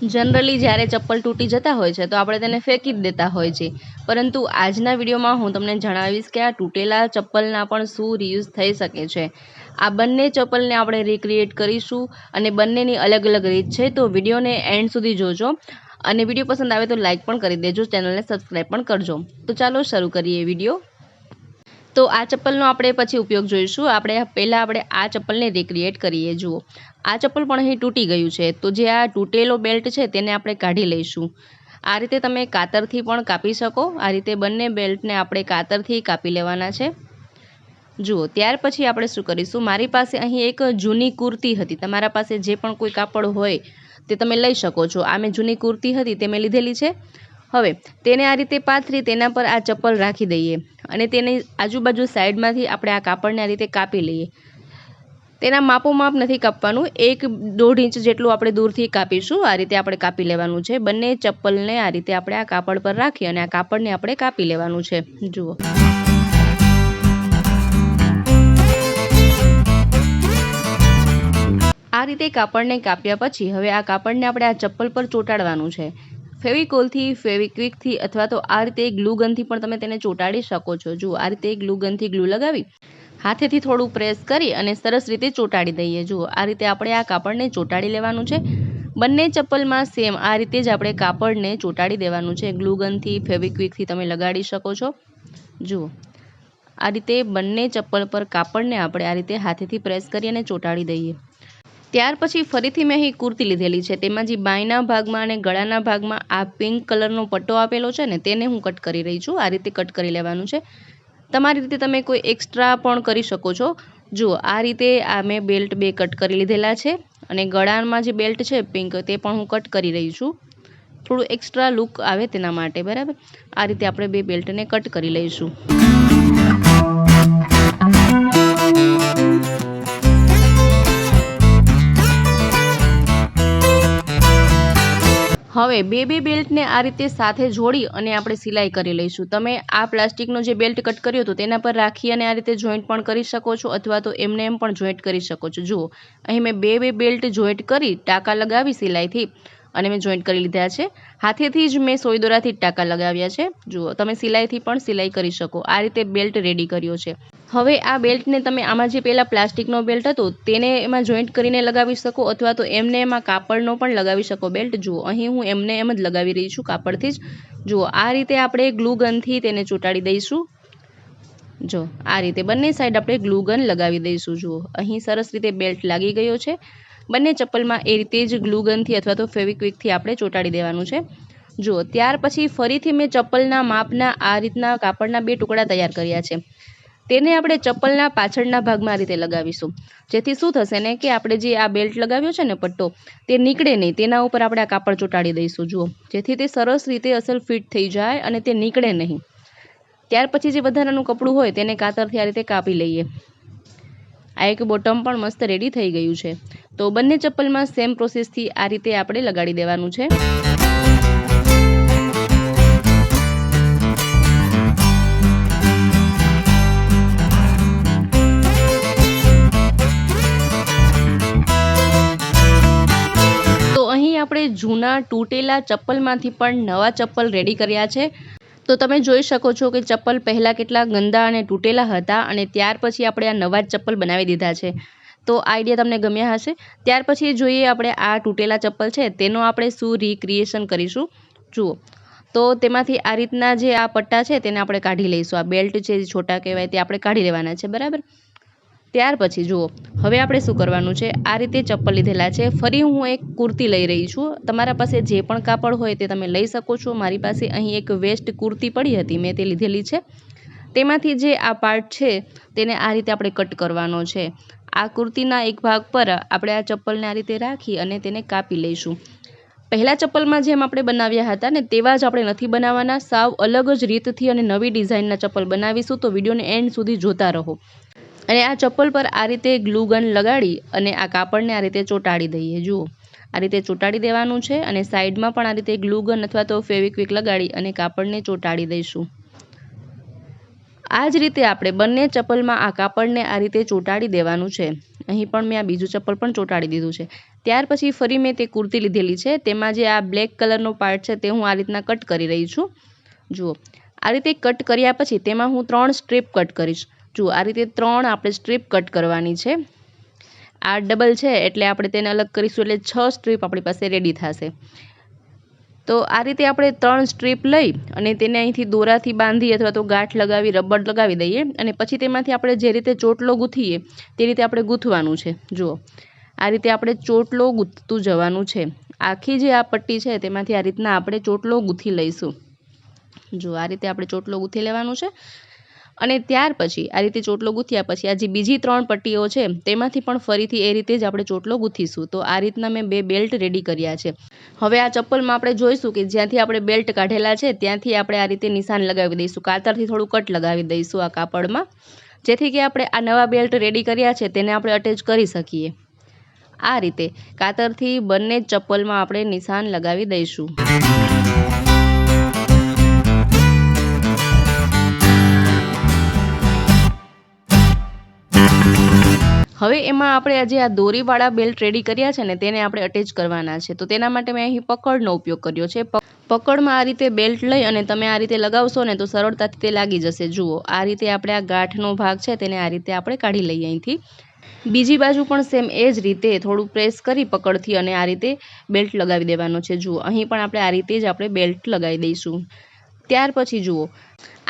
Generally જ્યારે ચપ્પલ તૂટી જતા હોય છે તો આપણે તેને ફેંકી જ દેતા હોય છે, પરંતુ આજના વિડીયોમાં હું તમને જણાવીશ કે આ તૂટેલા ચપ્પલના પણ શું રીયુઝ થઈ શકે છે। આ બંને ચપ્પલને આપણે રિક્રિએટ કરીશું અને બંનેની અલગ અલગ રીત છે, તો વિડીયોને એન્ડ સુધી જોજો અને વિડીયો પસંદ આવે તો લાઇક પણ કરી દેજો, ચેનલને સબસ્ક્રાઈબ પણ કરજો। તો ચાલો શરૂ કરીએ વિડીયો। તો આ ચપ્પલનો આપણે પછી ઉપયોગ જોઈશું। પહેલાં આપણે આ ચપ્પલને રિક્રિએટ કરીએ। જુઓ, આ ચપ્પલ પણ અહીં તૂટી ગયું છે, તો જે આ તૂટેલો બેલ્ટ છે તેને આપણે કાઢી લઈશું। આ રીતે તમે કાતરથી પણ કાપી શકો। આ રીતે બંને બેલ્ટને આપણે કાતરથી કાપી લેવાના છે। જુઓ, ત્યાર પછી આપણે શું કરીશું, મારી પાસે અહીં એક જૂની કુર્તી હતી, તમારા પાસે જે પણ કોઈ કાપડ હોય તે તમે લઈ શકો છો। આ મેં જૂની કુર્તી હતી તે મેં લીધેલી છે। હવે તેને આ રીતે પાથરી તેના પર આ ચપ્પલ રાખી દઈએ અને તેની આજુબાજુ સાઈડમાંથી આપણે આ કાપડને આ રીતે કાપી લઈએ। તેના માપોમાપ નથી કાપવાનું, 1-1.5 ઇંચ જેટલું આપણે દૂરથી કાપીશું। આ રીતે આપણે કાપી લેવાનું છે। બંને ચપ્પલને આ રીતે આપણે આ કાપડ પર રાખી અને આ કાપડને આપણે કાપી લેવાનું છે। જુઓ, આ રીતે કાપડને કાપ્યા પછી હવે આ કાપડને આપણે આ ચપ્પલ પર ચોંટાડવાનું છે। ફેવિકોલથી, ફેવિક્વિકથી અથવા તો આ રીતે ગ્લુ ગનથી પણ તમે તેને ચોંટાડી શકો છો। જુઓ, આ રીતે ગ્લુ ગનથી ગ્લુ લગાવી હાથેથી થોડું પ્રેસ કરી અને સરસ રીતે ચોંટાડી દઈએ। જુઓ, આ રીતે આપણે આ કાપડને ચોંટાડી લેવાનું છે। બંને ચપ્પલમાં સેમ આ રીતે જ આપણે કાપડને ચોંટાડી દેવાનું છે। ગ્લુ ગનથી, ફેવિક્વિકથી તમે લગાડી શકો છો। જુઓ, આ રીતે બંને ચપ્પલ પર કાપડને આપણે આ રીતે હાથેથી પ્રેસ કરી અને ચોંટાડી દઈએ। ત્યાર પછી ફરીથી મેં અહીં કુર્તી લીધેલી છે, તેમાં જે બાયના ભાગમાં અને ગળાના ભાગમાં આ પિંક કલરનો પટ્ટો આપેલો છે ને તેને હું કટ કરી રહી છું। આ રીતે કટ કરી લેવાનું છે। તમારી રીતે તમે કોઈ એક્સ્ટ્રા પણ કરી શકો છો। જુઓ, આ રીતે આ મેં બેલ્ટ 2 કટ કરી લીધેલા છે અને ગળામાં જે બેલ્ટ છે પિંક તે પણ હું કટ કરી રહી છું, થોડું એક્સ્ટ્રા લુક આવે તેના માટે, બરાબર। આ રીતે આપણે 2 બેલ્ટને કટ કરી લઈશું। હવે 2 બેલ્ટને આ રીતે સાથે જોડી અને આપણે સિલાઈ કરી લઈશું। તમે આ પ્લાસ્ટિકનો જે બેલ્ટ કટ કર્યો હતો તેના પર રાખી અને આ રીતે જોઈન્ટ પણ કરી શકો છો અથવા તો એમને એમ પણ જોઈન્ટ કરી શકો છો। જુઓ, અહીં મેં 2 બેલ્ટ જોઈન્ટ કરી ટાંકા લગાવી સિલાઈથી અને મેં જોઈન્ટ કરી લીધા છે। હાથેથી જ મેં સોય દોરાથી જ ટાંકા લગાવ્યા છે। જુઓ, તમે સિલાઈથી પણ સિલાઈ કરી શકો। આ રીતે બેલ્ટ રેડી કર્યો છે। હવે આ બેલ્ટને તમે આમાં જે પહેલાં પ્લાસ્ટિકનો બેલ્ટ હતો તેને એમાં જોઈન્ટ કરીને લગાવી શકો અથવા તો એમને એમાં કાપડનો પણ લગાવી શકો બેલ્ટ। જુઓ, અહીં હું એમને એમ જ લગાવી રહી છું કાપડથી જ। જુઓ, આ રીતે આપણે ગ્લુ ગનથી તેને ચોંટાડી દઈશું। જો આ રીતે બંને સાઈડ આપણે ગ્લુ ગન લગાવી દઈશું। જુઓ, અહીં સરસ રીતે બેલ્ટ લાગી ગયો છે। બંને ચપ્પલમાં એ રીતે જ ગ્લુ ગનથી અથવા તો ફેવિક્વિકથી આપણે ચોંટાડી દેવાનું છે। જુઓ, ત્યાર પછી ફરીથી મેં ચપ્પલના માપના આ રીતના કાપડના 2 ટુકડા તૈયાર કર્યા છે। તેને આપણે ચપ્પલના પાછળના ભાગમાં આ રીતે લગાવીશું, જેથી શું થશે ને કે આપણે જે આ બેલ્ટ લગાવ્યો છે ને પટ્ટો તે નીકળે નહીં, તેના ઉપર આપણે આ કાપડ ચોંટાડી દઈશું। જુઓ, જેથી તે સરસ રીતે અસલ ફિટ થઈ જાય અને તે નીકળે નહીં। ત્યાર પછી જે વધારાનું કપડું હોય તેને કાતરથી આ રીતે કાપી લઈએ। આ એક બોટમ પણ મસ્ત રેડી થઈ ગયું છે। તો બંને ચપ્પલમાં સેમ પ્રોસેસથી આ રીતે આપણે લગાડી દેવાનું છે। આપણે જૂના તૂટેલા ચપ્પલમાંથી પણ નવા ચપ્પલ રેડી કર્યા છે। તો તમે જોઈ શકો છો કે ચપ્પલ પહેલાં કેટલા ગંદા અને તૂટેલા હતા અને ત્યાર પછી આપણે આ નવા ચપ્પલ બનાવી દીધા છે। તો આઈડિયા તમને ગમ્યા હશે। ત્યાર પછી જોઈએ આપણે આ તૂટેલા ચપ્પલ છે તેનો આપણે શું રિક્રિએશન કરીશું। જુઓ, તો તેમાંથી આ રીતના જે આ પટ્ટા છે તેને આપણે કાઢી લઈશું। આ બેલ્ટ છે જે છોટા કહેવાય તે આપણે કાઢી લેવાના છે, બરાબર। ત્યાર પછી જુઓ, હવે આપણે શું કરવાનું છે, આ રીતે ચપ્પલ લીધેલા છે। ફરી હું એક કુર્તી લઈ રહી છું, તમારા પાસે જે પણ કાપડ હોય તે તમે લઈ શકો છો। મારી પાસે અહીં એક વેસ્ટ કુર્તી પડી હતી, મેં તે લીધેલી છે। તેમાંથી જે આ પાર્ટ છે તેને આ રીતે આપણે કટ કરવાનો છે। આ કુર્તીના એક ભાગ પર આપણે આ ચપ્પલને આ રીતે રાખી અને તેને કાપી લઈશું। પહેલા ચપ્પલમાં જેમ આપણે બનાવ્યા હતા ને તેવા જ આપણે નથી બનાવવાના, સાવ અલગ જ રીતથી અને નવી ડિઝાઇનના ચપ્પલ બનાવીશું। તો વિડીયોને એન્ડ સુધી જોતા રહો અને આ ચપ્પલ પર આ રીતે ગ્લુ ગન લગાડી અને આ કાપડને આ રીતે ચોંટાડી દઈએ। જુઓ, આ રીતે ચોંટાડી દેવાનું છે અને સાઈડમાં પણ આ રીતે ગ્લુ ગન અથવા તો ફેવિક્વિક લગાડી અને કાપડને ચોંટાડી દઈશું। આ જ રીતે આપણે બંને ચપ્પલમાં આ કાપડને આ રીતે ચોંટાડી દેવાનું છે અહીં પણ મેં આ બીજું ચપ્પલ પણ ચોંટાડી દીધું છે। ત્યાર પછી ફરી મેં તે કુર્તી લીધેલી છે, તેમાં જે આ બ્લેક કલરનો પાર્ટ છે તે હું આ રીતના કટ કરી રહી છું। જુઓ, આ રીતે કટ કર્યા પછી તેમાં હું 3 સ્ટ્રીપ કટ કરીશ। જુઓ, આ રીતે 3 આપણે સ્ટ્રીપ કટ કરવાની છે। આ ડબલ છે એટલે આપણે તેને અલગ કરીશું એટલે 6 સ્ટ્રીપ આપણી પાસે રેડી થશે। તો આ રીતે આપણે 3 સ્ટ્રીપ લઈ અને તેને અહીંથી દોરાથી બાંધી અથવા તો ગાંઠ લગાવી રબર લગાવી દઈએ અને પછી તેમાંથી આપણે જે રીતે ચોટલો ગૂંથીએ તે રીતે આપણે ગૂંથવાનું છે। જુઓ, આ રીતે આપણે ચોટલો ગૂંથતું જવાનું છે। આખી જે આ પટ્ટી છે તેમાંથી આ રીતના આપણે ચોટલો ગૂંથી લઈશું। જો આ રીતે આપણે ચોટલો ગૂંથી લેવાનું છે અને ત્યાર પછી આ રીતે ચોટલો ગૂંથ્યા પછી આ જે બીજી 3 પટ્ટીઓ છે તેમાંથી પણ ફરીથી એ રીતે જ આપણે ચોટલો ગૂંથીશું। તો આ રીતના મેં 2 બેલ્ટ રેડી કર્યા છે। હવે આ ચપ્પલમાં આપણે જોઈશું કે જ્યાંથી આપણે બેલ્ટ કાઢેલા છે ત્યાંથી આપણે આ રીતે નિશાન લગાવી દઈશું। કાતરથી થોડું કટ લગાવી દઈશું આ કાપડમાં, જેથી કે આપણે આ નવા બેલ્ટ રેડી કર્યા છે તેને આપણે અટેચ કરી શકીએ। આ રીતે કાતરથી બંને ચપ્પલમાં આપણે નિશાન લગાવી દઈશું। હવે એમાં આપણે આજે આ દોરીવાળા બેલ્ટ રેડી કર્યા છે ને તેને આપણે અટેચ કરવાના છે। તો તેના માટે મેં અહીં પકડનો ઉપયોગ કર્યો છે। પકડમાં આ રીતે બેલ્ટ લઈ અને તમે આ રીતે લગાવશો ને તો સરળતાથી તે લાગી જશે। જુઓ, આ રીતે આપણે આ ગાંઠનો ભાગ છે તેને આ રીતે આપણે કાઢી લઈએ અહીંથી। બીજી બાજુ પણ સેમ એ જ રીતે થોડું પ્રેસ કરી પકડથી અને આ રીતે બેલ્ટ લગાવી દેવાનો છે। જુઓ, અહીં પણ આપણે આ રીતે જ આપણે બેલ્ટ લગાવી દઈશું। ત્યાર પછી જુઓ,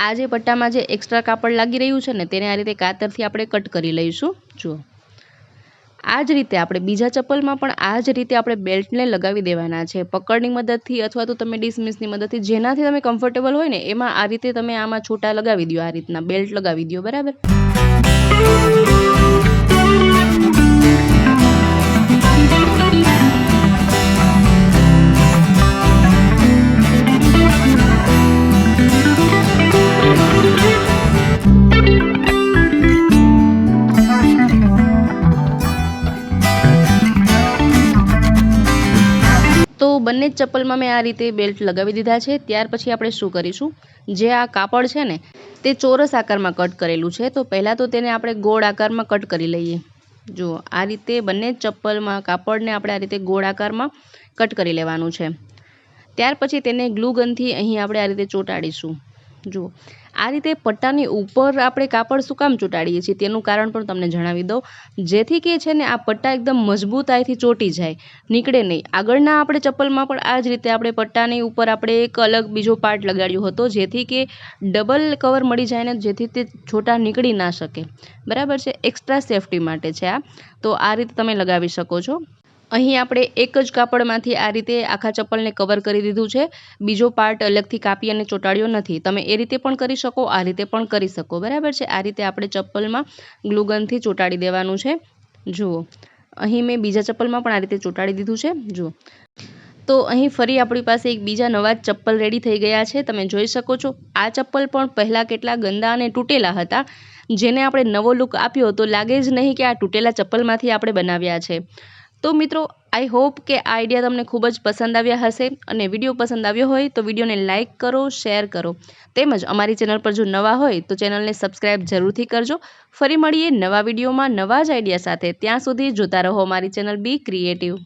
આ જે પટ્ટામાં જે એક્સ્ટ્રા કાપડ લાગી રહ્યું છે ને તેને આ રીતે કાતરથી આપણે કટ કરી લઈશું। જુઓ, આ જ રીતે આપણે બીજા ચપ્પલમાં પણ આ જ રીતે આપણે બેલ્ટને લગાવી દેવાના છે। પકડની મદદથી અથવા તો તમે ડિસમિસની મદદથી જેનાથી તમે કમ્ફર્ટેબલ હોય ને એમાં આ રીતે તમે આમાં છૂટા લગાવી દો, આ રીતના બેલ્ટ લગાવી દો, બરાબર। તો બંને જ ચપ્પલમાં મેં આ રીતે બેલ્ટ લગાવી દીધા છે। ત્યાર પછી આપણે શું કરીશું, જે આ કાપડ છે ને તે ચોરસ આકારમાં કટ કરેલું છે, તો પહેલાં તો તેને આપણે ગોળ આકારમાં કટ કરી લઈએ। જુઓ, આ રીતે બંને જ ચપ્પલમાં કાપડને આપણે આ રીતે ગોળ આકારમાં કટ કરી લેવાનું છે। ત્યાર પછી તેને ગ્લુ ગનથી અહીં આપણે આ રીતે ચોંટાડીશું। જુઓ, આ રીતે પટ્ટાની ઉપર આપણે કાપડ શું કામ ચોંટાડીએ છીએ તેનું કારણ પણ તમને જણાવી દઉં, જેથી કે છે ને આ પટ્ટા એકદમ મજબૂતાઈથી ચોંટી જાય, નીકળે નહીં। આગળના આપણે ચપ્પલમાં પણ આ જ રીતે આપણે પટ્ટાની ઉપર આપણે એક અલગ બીજો પાર્ટ લગાડ્યો હતો, જેથી કે ડબલ કવર મળી જાય ને જેથી તે છોટા નીકળી ના શકે, બરાબર છે। એક્સ્ટ્રા સેફટી માટે છે આ, તો આ રીતે તમે લગાવી શકો છો। અહીં આપણે એક જ કાપડમાંથી આ રીતે આખા ચપ્પલને કવર કરી દીધું છે, બીજો પાર્ટ અલગથી કાપી અને ચોંટાડ્યો નથી। તમે એ રીતે પણ કરી શકો, આ રીતે પણ કરી શકો, બરાબર છે। આ રીતે આપણે ચપ્પલમાં ગ્લુગનથી ચોંટાડી દેવાનું છે। જુઓ, અહીં મેં બીજા ચપ્પલમાં પણ આ રીતે ચોંટાડી દીધું છે। જુઓ, તો અહીં ફરી આપણી પાસે એક બીજા નવા ચપ્પલ રેડી થઈ ગયા છે, તમે જોઈ શકો છો। આ ચપ્પલ પણ પહેલાં કેટલા ગંદા અને તૂટેલા હતા, જેને આપણે નવો લુક આપ્યો તો લાગે જ નહીં કે આ તૂટેલા ચપ્પલમાંથી આપણે બનાવ્યા છે। તો મિત્રો, આઈ હોપ કે આ આઈડિયા તમને ખૂબ જ પસંદ આવ્યા હશે અને વિડીયો પસંદ આવ્યો હોય તો વિડીયોને લાઇક કરો, શેર કરો, તેમજ અમારી ચેનલ પર જો નવા હોય તો ચેનલને સબસ્ક્રાઈબ જરૂરથી કરજો। ફરી મળીએ નવા વિડીયોમાં નવા જ આઈડિયા સાથે, ત્યાં સુધી જોતા રહો અમારી ચેનલ બી ક્રિએટિવ।